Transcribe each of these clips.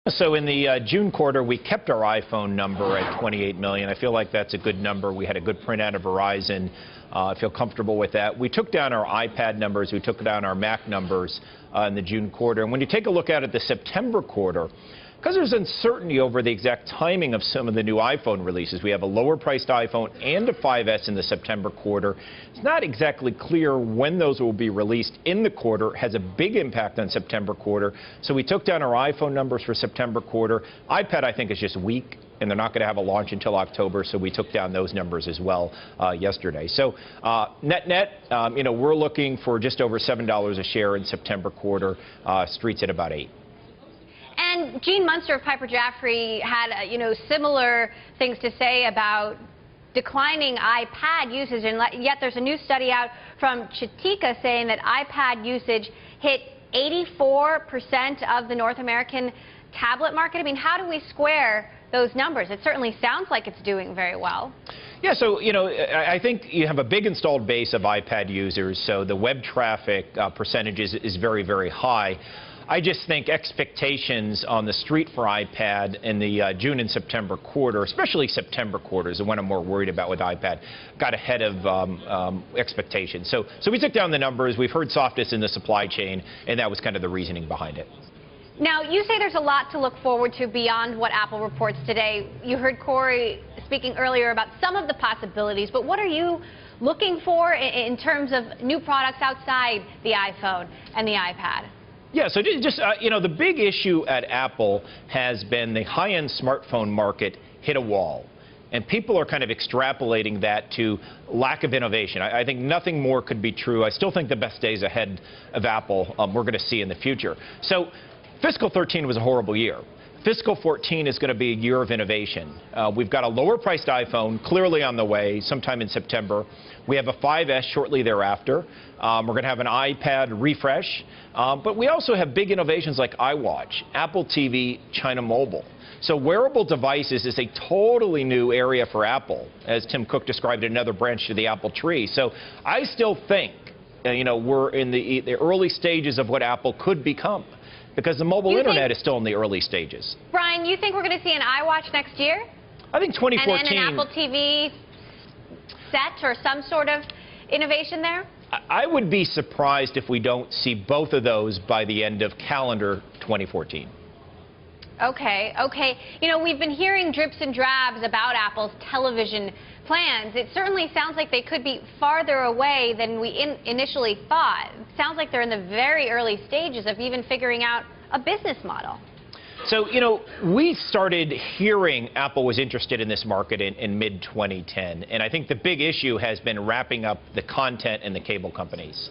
So in the June quarter, we kept our iPhone number at 28 million. I feel like that's a good number. We had a good print out of Verizon. I feel comfortable with that. We took down our iPad numbers. We took down our Mac numbers in the June quarter. And when you take a look at the September quarter, because there's uncertainty over the exact timing of some of the new iPhone releases. We have a lower-priced iPhone and a 5S in the September quarter. It's not exactly clear when those will be released in the quarter. It has a big impact on September quarter. So we took down our iPhone numbers for September quarter. iPad, I think, is just weak, and they're not going to have a launch until October, so we took down those numbers as well yesterday. So net-net, we're looking for just over $7 a share in September quarter. Street's at about $8. And Gene Munster of Piper Jaffray had, similar things to say about declining iPad usage, and yet there's a new study out from Chitika saying that iPad usage hit 84% of the North American tablet market. I mean, how do we square those numbers? It certainly sounds like it's doing very well. Yeah, so, I think you have a big installed base of iPad users, so the web traffic percentage is very, very high. I just think expectations on the street for iPad in the June and September quarter, especially September quarter, is the one I'm more worried about with iPad, got ahead of expectations. So we took down the numbers. We've heard softness in the supply chain, and that was kind of the reasoning behind it. Now, you say there's a lot to look forward to beyond what Apple reports today. You heard Corey speaking earlier about some of the possibilities, but what are you looking for in terms of new products outside the iPhone and the iPad? Yeah, so just, the big issue at Apple has been the high-end smartphone market hit a wall. And people are kind of extrapolating that to lack of innovation. I think nothing more could be true. I still think the best days ahead of Apple we're going to see in the future. So fiscal 13 was a horrible year. Fiscal 14 is going to be a year of innovation. We've got a lower-priced iPhone clearly on the way sometime in September. We have a 5S shortly thereafter. We're going to have an iPad refresh. But we also have big innovations like iWatch, Apple TV, China Mobile. So wearable devices is a totally new area for Apple, as Tim Cook described in another branch to the Apple tree. So I still think, we're in the early stages of what Apple could become, because the mobile internet is still in the early stages. Brian, you think we're going to see an iWatch next year? I think 2014. And an Apple TV set or some sort of innovation there? I would be surprised if we don't see both of those by the end of calendar 2014. Okay. We've been hearing drips and drabs about Apple's television plans. It certainly sounds like they could be farther away than we initially thought. It sounds like they're in the very early stages of even figuring out a business model. So, we started hearing Apple was interested in this market in mid-2010. And I think the big issue has been wrapping up the content and the cable companies.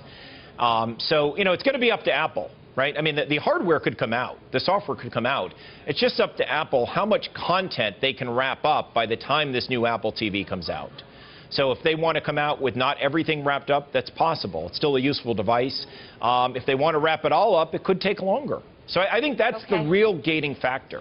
It's going to be up to Apple. Right? I mean, the hardware could come out. The software could come out. It's just up to Apple how much content they can wrap up by the time this new Apple TV comes out. So if they want to come out with not everything wrapped up, that's possible. It's still a useful device. If they want to wrap it all up, it could take longer. So I think that's the real gating factor.